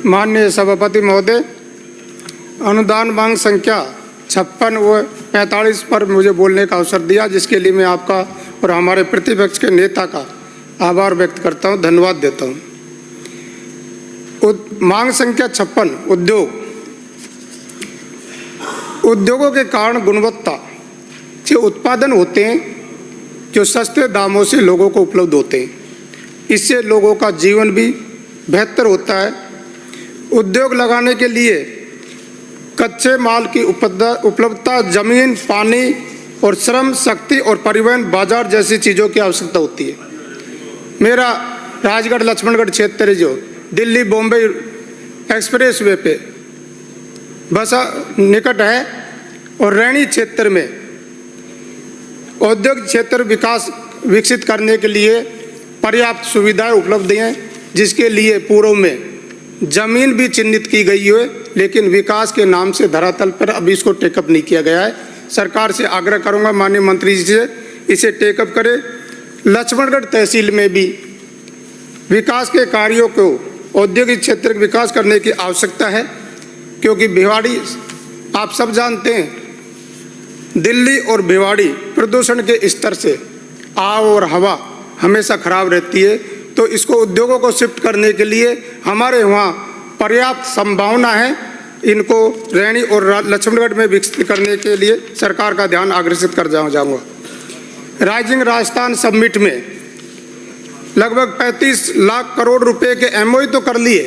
माननीय सभापति महोदय, अनुदान मांग संख्या 56 व 45 पर मुझे बोलने का अवसर दिया, जिसके लिए मैं आपका और हमारे प्रतिपक्ष के नेता का आभार व्यक्त करता हूं, धन्यवाद देता हूं। मांग संख्या 56 उद्योगों के कारण गुणवत्ता के उत्पादन होते हैं जो सस्ते दामों से लोगों को उपलब्ध होते हैं। इससे लोगों का जीवन भी बेहतर होता है। उद्योग लगाने के लिए कच्चे माल की उपलब्धता, जमीन, पानी और श्रम शक्ति और परिवहन बाजार जैसी चीज़ों की आवश्यकता होती है। मेरा राजगढ़ लक्ष्मणगढ़ क्षेत्र जो दिल्ली बॉम्बे एक्सप्रेस वे पे बसा निकट है और रैणी क्षेत्र में औद्योगिक क्षेत्र विकसित करने के लिए पर्याप्त सुविधाएं उपलब्ध हैं, जिसके लिए पूर्व में जमीन भी चिन्हित की गई है, लेकिन विकास के नाम से धरातल पर अभी इसको टेकअप नहीं किया गया है। सरकार से आग्रह करूंगा माननीय मंत्री जी से इसे टेकअप करें। लक्ष्मणगढ़ तहसील में भी विकास के कार्यों को औद्योगिक क्षेत्र का विकास करने की आवश्यकता है, क्योंकि भिवाड़ी आप सब जानते हैं, दिल्ली और भिवाड़ी प्रदूषण के स्तर से आग और हवा हमेशा खराब रहती है। तो इसको उद्योगों को शिफ्ट करने के लिए हमारे वहाँ पर्याप्त संभावना है। इनको रैणी और लक्ष्मणगढ़ में विकसित करने के लिए सरकार का ध्यान आकर्षित कर जाऊँगा। राइजिंग राजस्थान समिट में लगभग 35 लाख करोड़ रुपए के एमओयू तो कर लिए,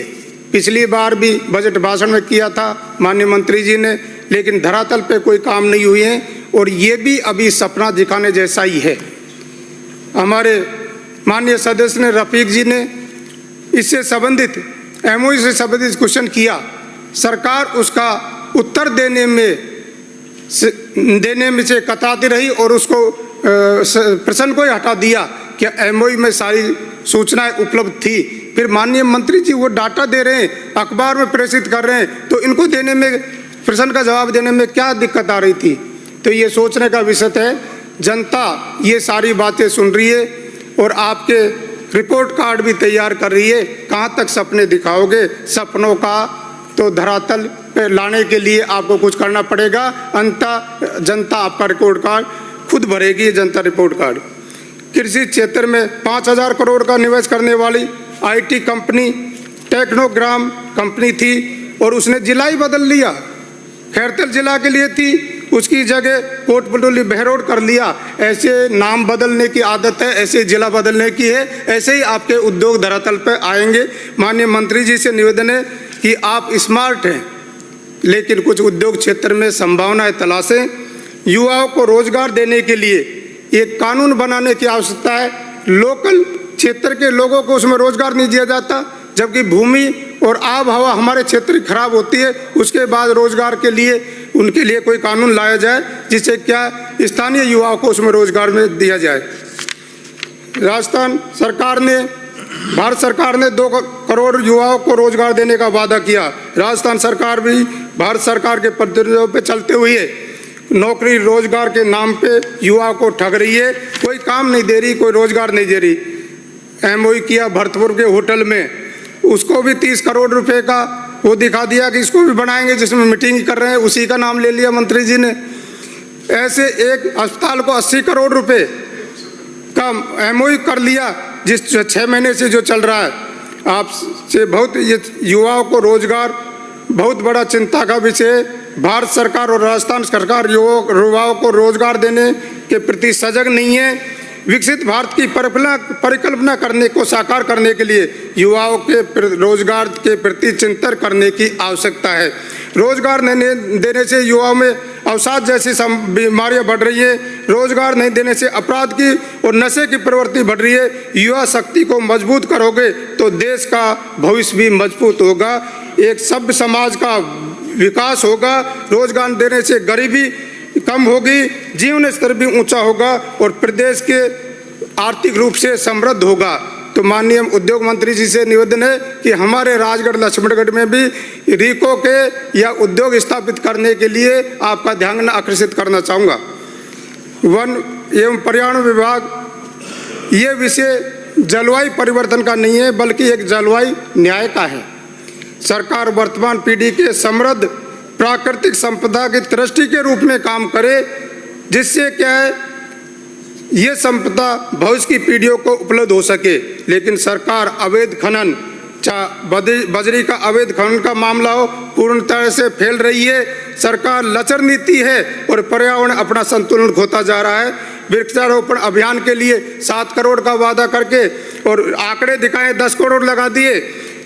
पिछली बार भी बजट भाषण में किया था माननीय मंत्री जी ने, लेकिन धरातल पे कोई काम नहीं हुए हैं और ये भी अभी सपना दिखाने जैसा ही है। हमारे माननीय सदस्य ने रफीक जी ने इससे संबंधित एमओयू से संबंधित क्वेश्चन किया, सरकार उसका उत्तर देने में से कतराती रही और उसको प्रश्न को ही हटा दिया कि एमओयू में सारी सूचनाएं उपलब्ध थी। फिर माननीय मंत्री जी वो डाटा दे रहे हैं, अखबार में प्रेषित कर रहे हैं, तो इनको देने में, प्रश्न का जवाब देने में क्या दिक्कत आ रही थी? तो ये सोचने का विषय है। जनता ये सारी बातें सुन रही है और आपके रिपोर्ट कार्ड भी तैयार कर रही है। कहाँ तक सपने दिखाओगे? सपनों का तो धरातल पे लाने के लिए आपको कुछ करना पड़ेगा, अंततः जनता आपका रिपोर्ट कार्ड खुद भरेगी। जनता रिपोर्ट कार्ड कृषि क्षेत्र में 5000 करोड़ का निवेश करने वाली आईटी कंपनी टेक्नोग्राम कंपनी थी और उसने जिला ही बदल लिया। खैरतल जिला के लिए थी, उसकी जगह कोटपुटली बहरोड कर लिया। ऐसे नाम बदलने की आदत है, ऐसे जिला बदलने की है, ऐसे ही आपके उद्योग धरातल पर आएंगे। माननीय मंत्री जी से निवेदन है कि आप स्मार्ट हैं, लेकिन कुछ उद्योग क्षेत्र में संभावनाएं तलाशें। युवाओं को रोजगार देने के लिए एक कानून बनाने की आवश्यकता है। लोकल क्षेत्र के लोगों को उसमें रोजगार नहीं दिया जाता, जबकि भूमि और आब हवा हमारे क्षेत्र की खराब होती है। उसके बाद रोजगार के लिए उनके लिए कोई कानून लाया जाए, जिससे क्या स्थानीय युवाओं को उसमें रोजगार में दिया जाए। राजस्थान सरकार ने, भारत सरकार ने 2 करोड़ युवाओं को रोजगार देने का वादा किया। राजस्थान सरकार भी भारत सरकार के पद्धतियों पे चलते हुए नौकरी रोजगार के नाम पे युवा को ठग रही है। कोई काम नहीं दे रही, कोई रोजगार नहीं दे रही। एमओयू किया भरतपुर के होटल में, उसको भी 30 करोड़ रुपए का वो दिखा दिया कि इसको भी बनाएंगे, जिसमें मीटिंग कर रहे हैं, उसी का नाम ले लिया मंत्री जी ने। ऐसे एक अस्पताल को 80 करोड़ रुपए का एमओयू कर लिया, जिस 6 महीने से जो चल रहा है। आपसे बहुत, ये युवाओं को रोजगार बहुत बड़ा चिंता का विषय। भारत सरकार और राजस्थान सरकार युवाओं को रोजगार देने के प्रति सजग नहीं है। विकसित भारत की परिकल्पना करने को साकार करने के लिए युवाओं के रोजगार के प्रति चिंतन करने की आवश्यकता है। रोजगार नहीं देने से युवाओं में अवसाद जैसी बीमारियां बढ़ रही है। रोजगार नहीं देने से अपराध की और नशे की प्रवृत्ति बढ़ रही है। युवा शक्ति को मजबूत करोगे तो देश का भविष्य भी मजबूत होगा, एक सभ्य समाज का विकास होगा। रोजगार देने से गरीबी कम होगी, जीवन स्तर भी ऊंचा होगा और प्रदेश के आर्थिक रूप से समृद्ध होगा। तो माननीय उद्योग मंत्री जी से निवेदन है कि हमारे राजगढ़ लक्ष्मणगढ़ में भी रीको के या उद्योग स्थापित करने के लिए आपका ध्यान आकर्षित करना चाहूँगा। वन एवं पर्यावरण विभाग, ये विषय जलवायु परिवर्तन का नहीं है, बल्कि एक जलवायु न्याय का है। सरकार वर्तमान पीढ़ी के समृद्ध प्राकृतिक संपदा की दृष्टि के रूप में काम करे, जिससे क्या है ये संपदा भविष्य की पीढ़ियों को उपलब्ध हो सके। लेकिन सरकार अवैध खनन, चाहे बजरी का अवैध खनन का मामला हो, पूर्ण तरह से फैल रही है। सरकार लचर नीति है और पर्यावरण अपना संतुलन खोता जा रहा है। वृक्षारोपण अभियान के लिए 7 करोड़ का वादा करके और आंकड़े दिखाए 10 करोड़ लगा दिए।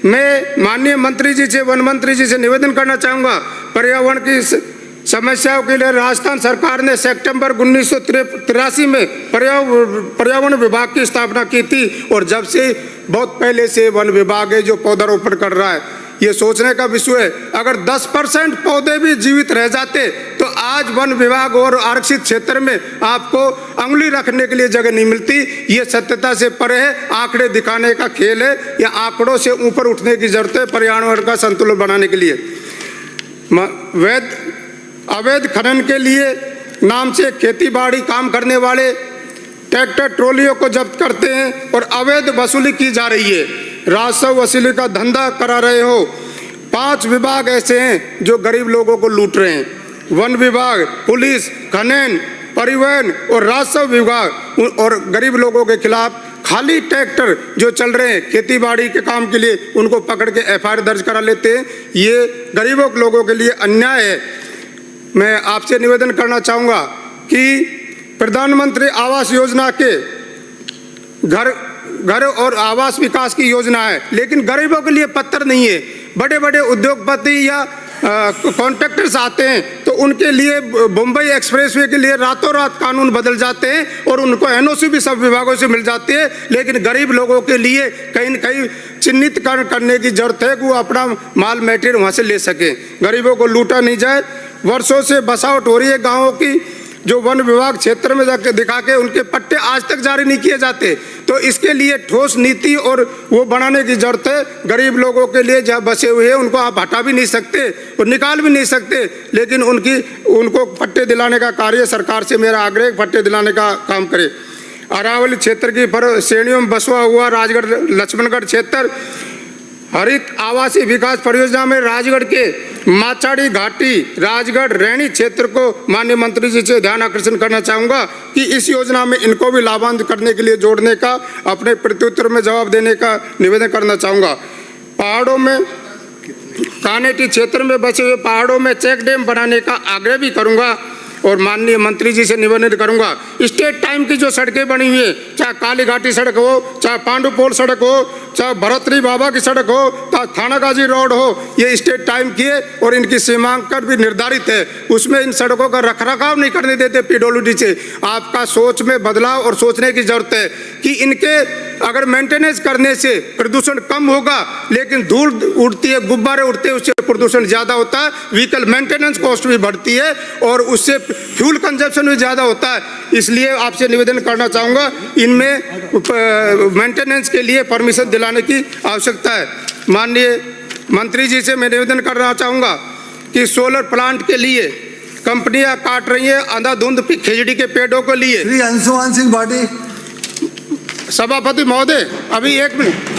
मैं माननीय मंत्री जी से, वन मंत्री जी से निवेदन करना चाहूँगा, पर्यावरण की समस्याओं के लिए राजस्थान सरकार ने सितंबर 1983 में पर्यावरण विभाग की स्थापना की थी और जब से बहुत पहले से वन विभाग है जो पौधारोपण कर रहा है। ये सोचने का विषय है, अगर 10% पौधे भी जीवित रह जाते तो आज वन विभाग और आरक्षित क्षेत्र में आपको अंगुली रखने के लिए जगह नहीं मिलती। ये सत्यता से परे है, आंकड़े दिखाने का खेल है। या आंकड़ों से ऊपर उठने की जरूरत है पर्यावरण का संतुलन बनाने के लिए। अवैध खनन के लिए नाम से खेतीबाड़ी काम करने वाले ट्रैक्टर ट्रॉलियों को जब्त करते हैं और अवैध वसूली की जा रही है। राजस्व वसूली का धंधा करा रहे हो। 5 विभाग ऐसे हैं जो गरीब लोगों को लूट रहे हैं, वन विभाग, पुलिस, खनन, परिवहन और राजस्व विभाग। और गरीब लोगों के खिलाफ खाली ट्रैक्टर जो चल रहे हैं खेतीबाड़ी के काम के लिए, उनको पकड़ के FIR दर्ज करा लेते हैं। ये गरीबों लोगों के लिए अन्याय है। मैं आपसे निवेदन करना चाहूँगा कि प्रधानमंत्री आवास योजना के घर और आवास विकास की योजना है, लेकिन गरीबों के लिए पत्थर नहीं है। बड़े बड़े उद्योगपति या कॉन्ट्रैक्टर्स आते हैं तो उनके लिए मुंबई एक्सप्रेसवे के लिए रातों रात कानून बदल जाते हैं और उनको NOC भी सब विभागों से मिल जाती है। लेकिन गरीब लोगों के लिए कहीं न कहीं चिन्हित करने की जरूरत है कि वो अपना माल मटेरियल वहाँ से ले सकें, गरीबों को लूटा नहीं जाए। वर्षों से बसावट हो रही है गाँवों की, जो वन विभाग क्षेत्र में जाके दिखा के उनके पट्टे आज तक जारी नहीं किए जाते। तो इसके लिए ठोस नीति और वो बनाने की जरूरत है। गरीब लोगों के लिए जहाँ बसे हुए हैं उनको आप हटा भी नहीं सकते और निकाल भी नहीं सकते, लेकिन उनको पट्टे दिलाने का कार्य सरकार से मेरा आग्रह, पट्टे दिलाने का काम करे। अरावली क्षेत्र की श्रेणियों में बसवा हुआ राजगढ़ लक्ष्मणगढ़ क्षेत्र हरित आवासीय विकास परियोजना में राजगढ़ के माचाड़ी घाटी, राजगढ़, रैणी क्षेत्र को माननीय मंत्री जी से ध्यान आकर्षण करना चाहूँगा कि इस योजना में इनको भी लाभान्वित करने के लिए जोड़ने का, अपने प्रत्युत्तर में जवाब देने का निवेदन करना चाहूँगा। पहाड़ों में कानेटी क्षेत्र में बचे हुए पहाड़ों में चेक डैम बनाने का आग्रह भी करूँगा और माननीय मंत्री जी से निवेदन करूंगा। स्टेट टाइम की जो सड़कें बनी हुई है, चाहे काली घाटी सड़क हो, चाहे पांडुपोल सड़क हो, चाहे भरतरी बाबा की सड़क हो, चाहे थानागाजी रोड हो, ये स्टेट टाइम की है और इनकी सीमांकन भी निर्धारित है। उसमें इन सड़कों का रखरखाव नहीं करने देते PWD से। आपका सोच में बदलाव और सोचने की जरूरत है कि इनके अगर मेंटेनेंस करने से प्रदूषण कम होगा, लेकिन धूल उड़ती है, गुब्बारे उड़ते हैं, उससे प्रदूषण ज़्यादा होता है। व्हीकल मेंटेनेंस कॉस्ट भी बढ़ती है और उससे फ्यूल कंजप्शन भी ज़्यादा होता है। इसलिए आपसे निवेदन करना चाहूँगा, इनमें मेंटेनेंस के लिए परमिशन दिलाने की आवश्यकता है। माननीय मंत्री जी से मैं निवेदन करना चाहूँगा कि सोलर प्लांट के लिए कंपनियां काट रही हैं अंधाधुंध खिजड़ी के पेड़ों के लिए। श्री अंशुमान सिंह भाटी। सभापति महोदय, अभी 1 मिनट।